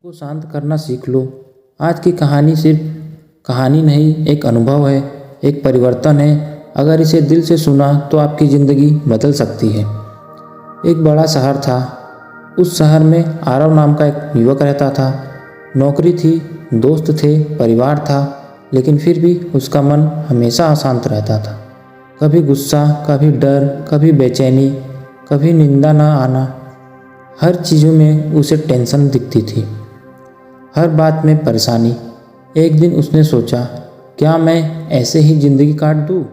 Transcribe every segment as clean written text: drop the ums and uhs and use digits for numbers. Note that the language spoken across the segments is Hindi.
को शांत करना सीख लो। आज की कहानी सिर्फ कहानी नहीं, एक अनुभव है, एक परिवर्तन है। अगर इसे दिल से सुना तो आपकी ज़िंदगी बदल सकती है। एक बड़ा शहर था। उस शहर में आरव नाम का एक युवक रहता था। नौकरी थी, दोस्त थे, परिवार था, लेकिन फिर भी उसका मन हमेशा अशांत रहता था। कभी गुस्सा, कभी डर, कभी बेचैनी, कभी निंदा ना आना। हर चीज़ों में उसे टेंशन दिखती थी, हर बात में परेशानी। एक दिन उसने सोचा, क्या मैं ऐसे ही ज़िंदगी काट दूँ?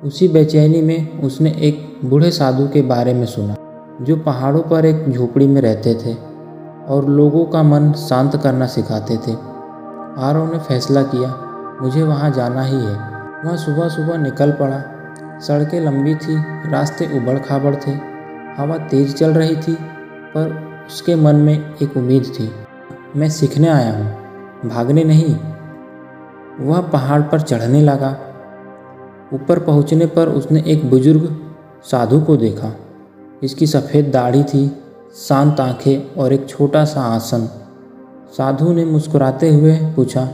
उसी बेचैनी में उसने एक बूढ़े साधु के बारे में सुना, जो पहाड़ों पर एक झोपड़ी में रहते थे और लोगों का मन शांत करना सिखाते थे। आरव ने फैसला किया, मुझे वहाँ जाना ही है। वह सुबह सुबह निकल पड़ा। सड़कें लंबी थी, रास्ते उबड़ खाबड़ थे, हवा तेज चल रही थी, पर उसके मन में एक उम्मीद थी। मैं सीखने आया हूँ, भागने नहीं। वह पहाड़ पर चढ़ने लगा। ऊपर पहुँचने पर उसने एक बुजुर्ग साधु को देखा। इसकी सफ़ेद दाढ़ी थी, शांत आंखें और एक छोटा सा आसन। साधु ने मुस्कुराते हुए पूछा,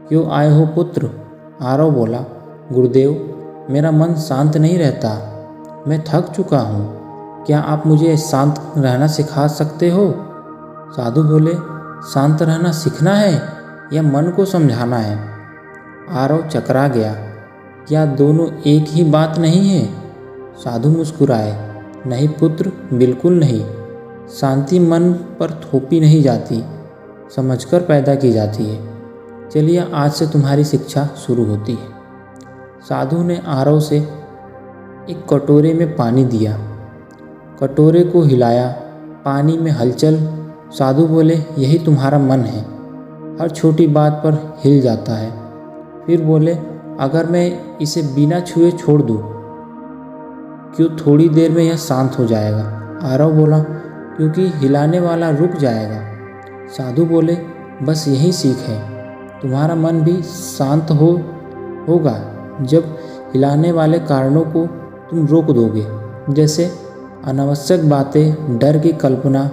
क्यों आए हो पुत्र? आरव बोला, गुरुदेव, मेरा मन शांत नहीं रहता, मैं थक चुका हूँ। क्या आप मुझे शांत रहना सिखा सकते हो? साधु बोले, शांत रहना सीखना है या मन को समझाना है? आरव चकरा गया, क्या दोनों एक ही बात नहीं है? साधु मुस्कुराए, नहीं पुत्र, बिल्कुल नहीं। शांति मन पर थोपी नहीं जाती, समझकर पैदा की जाती है। चलिए, आज से तुम्हारी शिक्षा शुरू होती है। साधु ने आरव से एक कटोरे में पानी दिया। कटोरे को हिलाया, पानी में हलचल। साधु बोले, यही तुम्हारा मन है, हर छोटी बात पर हिल जाता है। फिर बोले, अगर मैं इसे बिना छुए छोड़ दूँ, क्यों थोड़ी देर में यह शांत हो जाएगा? आरव बोला, क्योंकि हिलाने वाला रुक जाएगा। साधु बोले, बस यही सीख है, तुम्हारा मन भी शांत होगा जब हिलाने वाले कारणों को तुम रोक दोगे, जैसे अनावश्यक बातें, डर की कल्पना,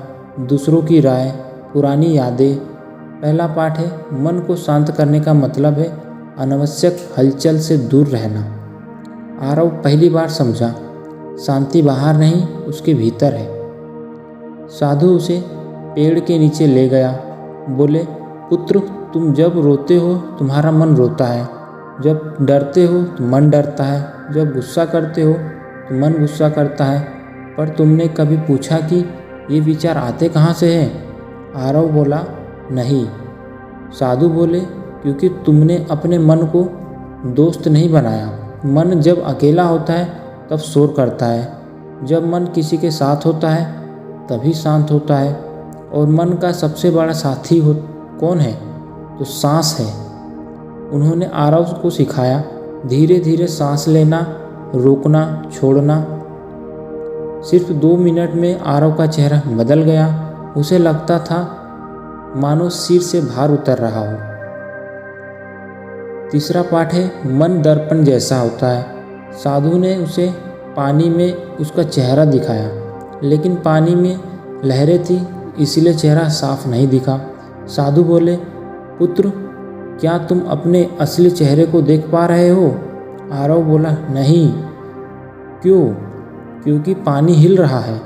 दूसरों की राय, पुरानी यादें। पहला पाठ है, मन को शांत करने का मतलब है अनावश्यक हलचल से दूर रहना। आरव पहली बार समझा, शांति बाहर नहीं, उसके भीतर है। साधु उसे पेड़ के नीचे ले गया। बोले, पुत्र, तुम जब रोते हो तुम्हारा मन रोता है, जब डरते हो तो मन डरता है, जब गुस्सा करते हो तो मन गुस्सा करता है। पर तुमने कभी पूछा कि ये विचार आते कहाँ से हैं? आरव बोला, नहीं। साधु बोले, क्योंकि तुमने अपने मन को दोस्त नहीं बनाया। मन जब अकेला होता है तब शोर करता है, जब मन किसी के साथ होता है तभी शांत होता है। और मन का सबसे बड़ा साथी कौन है? तो सांस है। उन्होंने आरव को सिखाया, धीरे धीरे सांस लेना, रोकना, छोड़ना। सिर्फ 2 मिनट में आरव का चेहरा बदल गया। उसे लगता था मानो सिर से भार उतर रहा हो। तीसरा पाठ है, मन दर्पण जैसा होता है। साधु ने उसे पानी में उसका चेहरा दिखाया, लेकिन पानी में लहरें थी, इसलिए चेहरा साफ नहीं दिखा। साधु बोले, पुत्र, क्या तुम अपने असली चेहरे को देख पा रहे हो? आरव बोला, नहीं। क्यों? क्योंकि पानी हिल रहा है।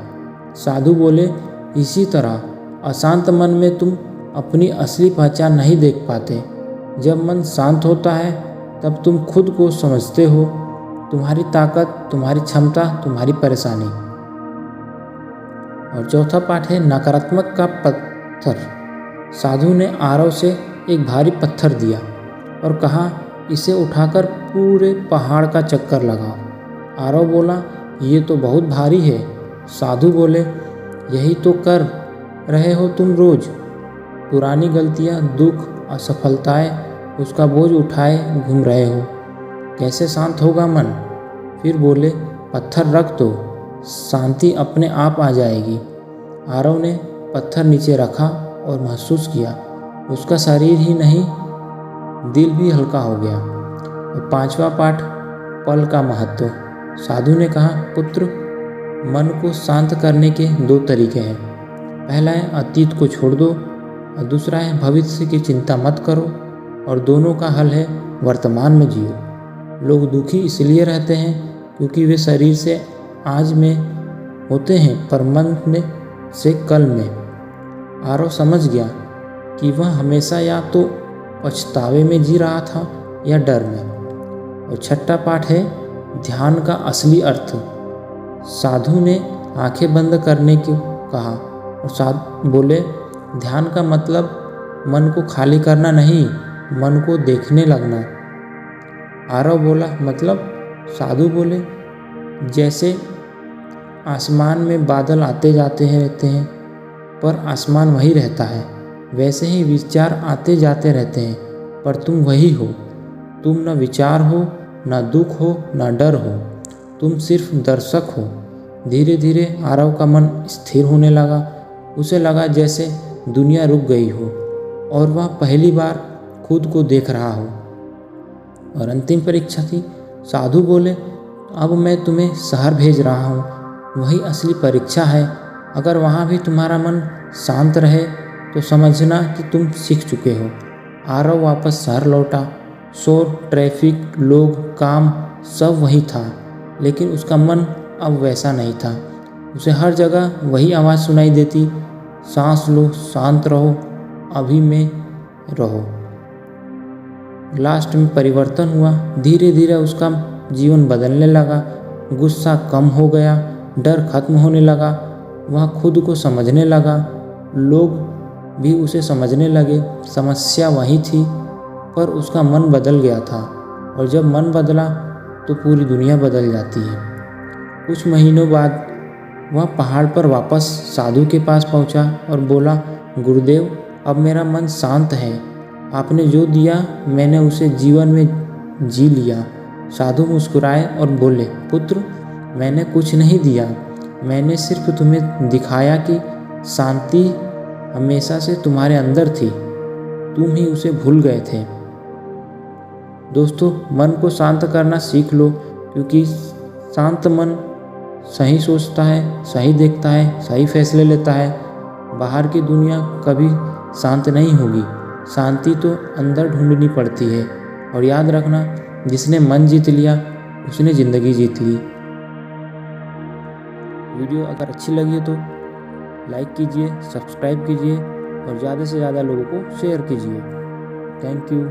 साधु बोले, इसी तरह अशांत मन में तुम अपनी असली पहचान नहीं देख पाते। जब मन शांत होता है तब तुम खुद को समझते हो, तुम्हारी ताकत, तुम्हारी क्षमता, तुम्हारी परेशानी। और चौथा पाठ है, नकारात्मक का पत्थर। साधु ने आरव से एक भारी पत्थर दिया और कहा, इसे उठाकर पूरे पहाड़ का चक्कर लगाओ। आरव बोला, ये तो बहुत भारी है। साधु बोले, यही तो कर रहे हो तुम रोज, पुरानी गलतियाँ, दुख, असफलताएं, उसका बोझ उठाए घूम रहे हो। कैसे शांत होगा मन? फिर बोले, पत्थर रख दो, शांति अपने आप आ जाएगी। आरव ने पत्थर नीचे रखा और महसूस किया, उसका शरीर ही नहीं, दिल भी हल्का हो गया। और 5वां पाठ, पल का महत्व। साधु ने कहा, पुत्र, मन को शांत करने के 2 तरीके हैं। पहला है अतीत को छोड़ दो और दूसरा है भविष्य की चिंता मत करो, और दोनों का हल है वर्तमान में जियो। लोग दुखी इसलिए रहते हैं क्योंकि वे शरीर से आज में होते हैं पर मन में से कल में। आरव समझ गया कि वह हमेशा या तो पछतावे में जी रहा था या डर में। और छठा पाठ है ध्यान का असली अर्थ। साधु ने आंखें बंद करने को कहा और साधु बोले, ध्यान का मतलब मन को खाली करना नहीं, मन को देखने लगना। आरव बोला, मतलब? साधु बोले, जैसे आसमान में बादल आते जाते रहते हैं पर आसमान वही रहता है, वैसे ही विचार आते जाते रहते हैं पर तुम वही हो। तुम न विचार हो, न दुख हो, न डर हो, तुम सिर्फ दर्शक हो। धीरे धीरे आरव का मन स्थिर होने लगा। उसे लगा जैसे दुनिया रुक गई हो और वह पहली बार खुद को देख रहा हो। और अंतिम परीक्षा थी। साधु बोले, अब मैं तुम्हें शहर भेज रहा हूँ, वही असली परीक्षा है। अगर वहाँ भी तुम्हारा मन शांत रहे तो समझना कि तुम सीख चुके हो। आरव वापस शहर लौटा। शोर, ट्रैफिक, लोग, काम सब वही था, लेकिन उसका मन अब वैसा नहीं था। उसे हर जगह वही आवाज़ सुनाई देती, सांस लो, शांत रहो, अभी में रहो। लास्ट में परिवर्तन हुआ। धीरे धीरे उसका जीवन बदलने लगा। गुस्सा कम हो गया, डर खत्म होने लगा, वह खुद को समझने लगा, लोग भी उसे समझने लगे। समस्या वही थी पर उसका मन बदल गया था, और जब मन बदला तो पूरी दुनिया बदल जाती है। कुछ महीनों बाद वह पहाड़ पर वापस साधु के पास पहुंचा और बोला, गुरुदेव, अब मेरा मन शांत है। आपने जो दिया मैंने उसे जीवन में जी लिया। साधु मुस्कुराए और बोले, पुत्र, मैंने कुछ नहीं दिया, मैंने सिर्फ तुम्हें दिखाया कि शांति हमेशा से तुम्हारे अंदर थी, तुम ही उसे भूल गए थे। दोस्तों, मन को शांत करना सीख लो, क्योंकि शांत मन सही सोचता है, सही देखता है, सही फैसले लेता है। बाहर की दुनिया कभी शांत नहीं होगी, शांति तो अंदर ढूंढनी पड़ती है। और याद रखना, जिसने मन जीत लिया उसने ज़िंदगी जीत ली। वीडियो अगर अच्छी लगी तो लाइक कीजिए, सब्सक्राइब कीजिए और ज़्यादा से ज़्यादा लोगों को शेयर कीजिए। Thank you.